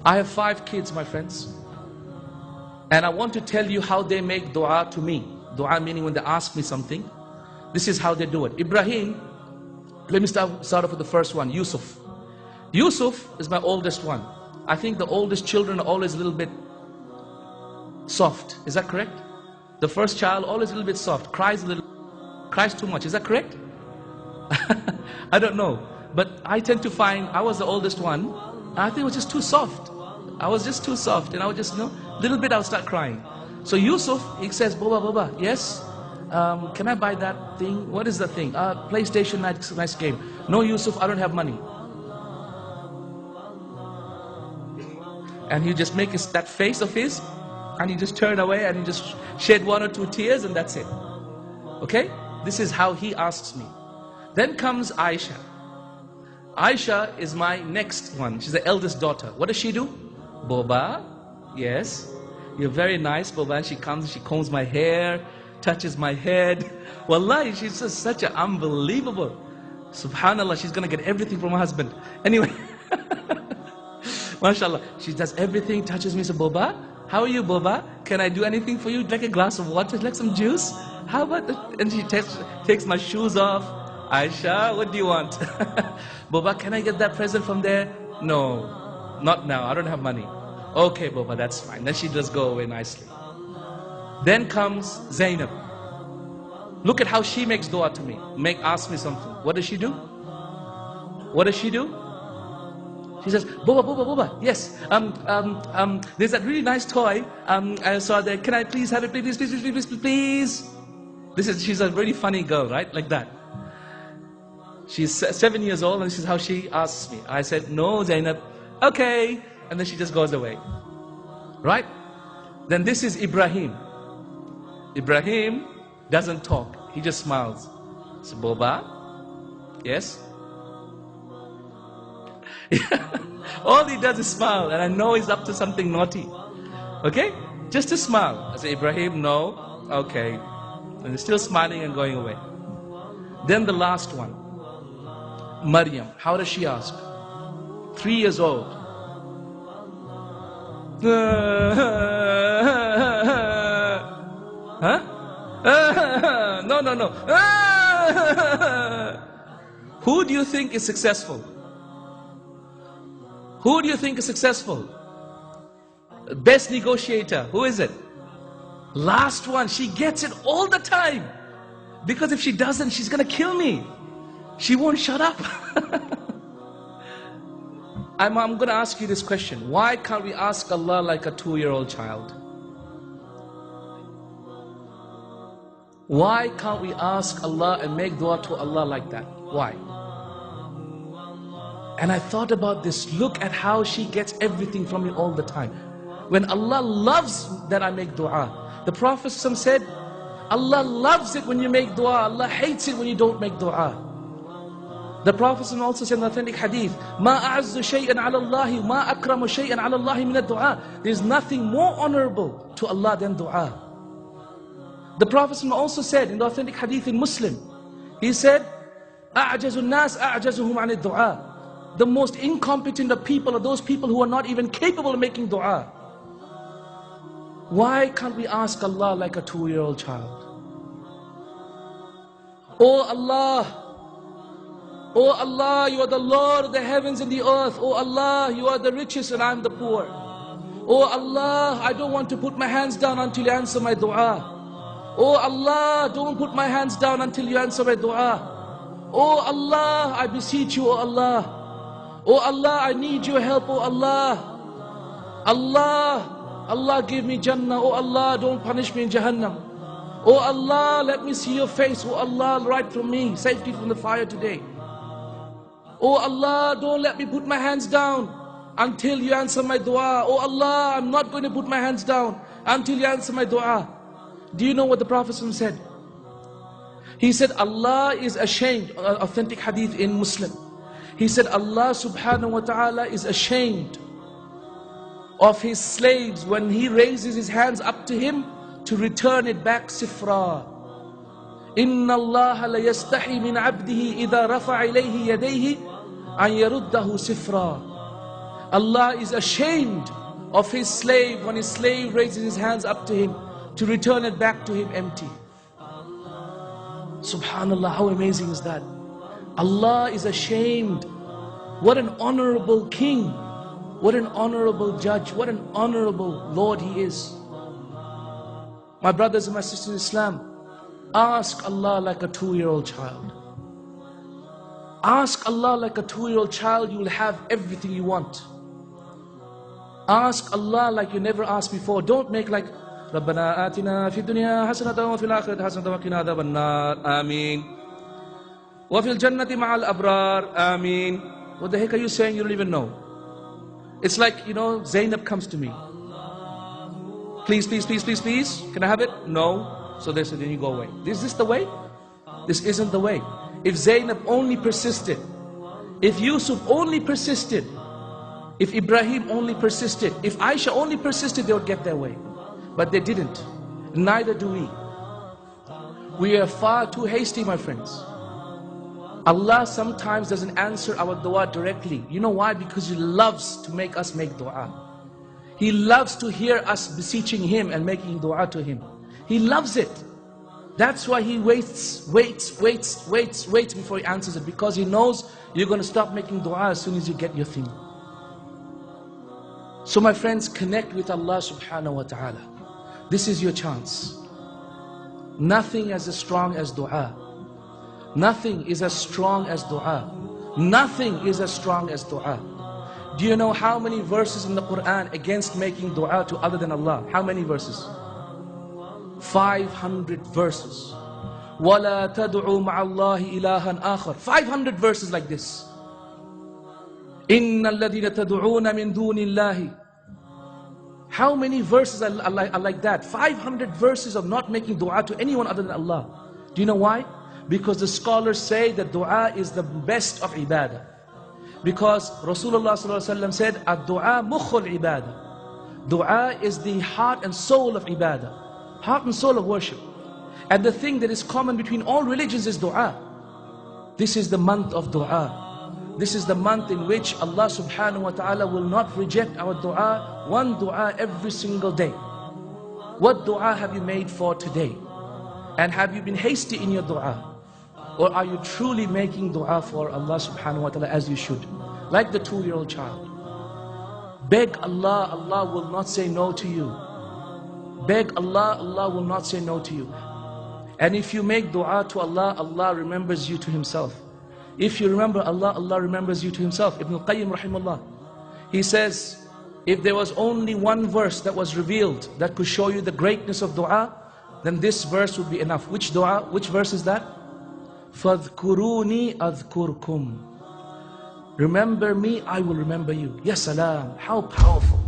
I have 5 kids, my friends. And I want to tell you how they make dua to me. Dua meaning when they ask me something. This is how they do it. Ibrahim, let me start off with the first one, Yusuf. Yusuf is my oldest one. I think the oldest children are always a little bit soft. Is that correct? The first child always a little bit soft, cries too much. Is that correct? I don't know. But I tend to find I was the oldest one. And I think it was just too soft. I was just too soft, and I would just, little bit I would start crying. So Yusuf, he says, Baba, yes? Can I buy that thing? What is the thing? PlayStation, nice game. No, Yusuf, I don't have money. And he just make that face of his, and he just turn away, and he just shed 1 or 2 tears, and that's it. Okay? This is how he asks me. Then comes Aisha. Aisha is my next one. She's the eldest daughter. What does she do? Boba, yes, you're very nice, Boba. And she comes, she combs my hair, touches my head. Wallahi, she's just such an unbelievable. Subhanallah, she's gonna get everything from her husband. Anyway, mashallah, she does everything, touches me. So, Boba, how are you, Boba? Can I do anything for you? Like a glass of water, like some juice? How about that? And she takes my shoes off. Aisha, what do you want? Boba, can I get that present from there? No. Not now, I don't have money. Okay, Boba, that's fine. Then she does go away nicely. Then comes Zainab. Look at how she makes dua to me. Ask me something. What does she do? What does she do? She says, Boba, yes. There's that really nice toy. I saw there. Can I please have it? Please. She's a really funny girl, right? Like that. She's 7 years old, and this is how she asks me. I said, no, Zainab. Okay, and then she just goes away. Right? Then this is Ibrahim. Ibrahim doesn't talk. He just smiles. So, Boba, yes? All he does is smile, and I know he's up to something naughty. Okay? Just a smile. I say, Ibrahim, no. Okay. And he's still smiling and going away. Then the last one. Maryam. How does she ask? 3 years old. Huh? No. Who do you think is successful? Who do you think is successful? Best negotiator. Who is it? Last one. She gets it all the time. Because if she doesn't, she's going to kill me. She won't shut up. I'm going to ask you this question. Why can't we ask Allah like a 2-year-old child? Why can't we ask Allah and make dua to Allah like that? Why? And I thought about this. Look at how she gets everything from me all the time. When Allah loves that I make dua. The Prophet said, Allah loves it when you make dua. Allah hates it when you don't make dua. The Prophet also said in the authentic hadith, مَا أَعَزُّ شَيْئًا عَلَى اللَّهِ مَا أَكْرَمُ شَيْئًا عَلَى اللَّهِ مِنَ الدُّعَاءِ. There's nothing more honorable to Allah than dua. The Prophet also said in the authentic hadith in Muslim, he said, أَعْجَزُ النَّاسِ أَعْجَزُهُمْ عَنِ الدُّعَاءِ. The most incompetent of people are those people who are not even capable of making dua. Why can't we ask Allah like a 2-year-old child? Oh Allah, you are the Lord of the heavens and the earth. Oh Allah, you are the richest and I am the poor. Oh Allah, I don't want to put my hands down until you answer my dua. Oh Allah, don't put my hands down until you answer my dua. Oh Allah, I beseech you, oh Allah. Oh Allah, I need your help, oh Allah. Allah, give me Jannah. Oh Allah, don't punish me in Jahannam. Oh Allah, let me see your face. Oh Allah, right from me, safety from the fire today. Oh Allah, don't let me put my hands down until you answer my dua. Oh Allah, I'm not going to put my hands down until you answer my dua. Do you know what the Prophet said? He said, Allah is ashamed, authentic hadith in Muslim. He said, Allah subhanahu wa ta'ala is ashamed of his slaves when he raises his hands up to him to return it back sifra. Inna Allah la yastahi min abdihi idha rafa ilayhi yadayhi an yaruddahu sifra. Allah is ashamed of His slave when His slave raises his hands up to Him to return it back to Him empty. Subhanallah, how amazing is that? Allah is ashamed. What an honorable king. What an honorable judge. What an honorable Lord He is. My brothers and my sisters in Islam, ask Allah like a 2-year-old child. Ask Allah like a 2-year-old child, you will have everything you want. Ask Allah like you never asked before. Don't make like رَبَّنَا آتِنَا فِي الدُّنْيَا حَسَنَةً وَفِي الْآخِرَةِ حَسَنَةً وَقِنَا عَذَابَ النَّارِ آمين وَفِي الْجَنَّةِ مَعَ الْأَبْرَارِ آمين. What the heck are you saying? You don't even know. It's like, Zainab comes to me. Please, please, please, please, please. Can I have it? No. So they said, then you go away. Is this the way? This isn't the way. If Zainab only persisted, if Yusuf only persisted, if Ibrahim only persisted, if Aisha only persisted, they would get their way. But they didn't. Neither do we. We are far too hasty, my friends. Allah sometimes doesn't answer our dua directly. You know why? Because He loves to make us make dua. He loves to hear us beseeching Him and making dua to Him. He loves it. That's why He waits before He answers it. Because He knows you're going to stop making dua as soon as you get your thing. So my friends, connect with Allah subhanahu wa ta'ala. This is your chance. Nothing is as strong as dua. Nothing is as strong as dua. Nothing is as strong as dua. Do you know how many verses in the Quran against making dua to other than Allah? How many verses? 500 verses. وَلَا تَدْعُوا مَعَ اللَّهِ إِلَهًا آخَرَ. 500 verses like this. إِنَّ الَّذِينَ تَدْعُونَ مِن دُونِ اللَّهِ. How many verses are like that? 500 verses of not making dua to anyone other than Allah. Do you know why? Because the scholars say that dua is the best of ibadah. Because Rasulullah said, "Ad-du'a mukhul ibadah." Dua is the heart and soul of ibadah, heart and soul of worship. And the thing that is common between all religions is dua. This is the month of dua. This is the month in which Allah subhanahu wa ta'ala will not reject our dua, one dua every single day. What dua have you made for today? And have you been hasty in your dua? Or are you truly making dua for Allah subhanahu wa ta'ala as you should? Like the 2-year-old child. Beg Allah, Allah will not say no to you. Beg Allah, Allah will not say no to you. And if you make dua to Allah, Allah remembers you to Himself. If you remember Allah, Allah remembers you to Himself. Ibn al-Qayyim rahimahullah, he says, if there was only one verse that was revealed that could show you the greatness of dua, then this verse would be enough. Which dua? Which verse is that? فَاذْكُرُونِي أَذْكُرْكُمْ. Remember me, I will remember you. Ya salam, how powerful.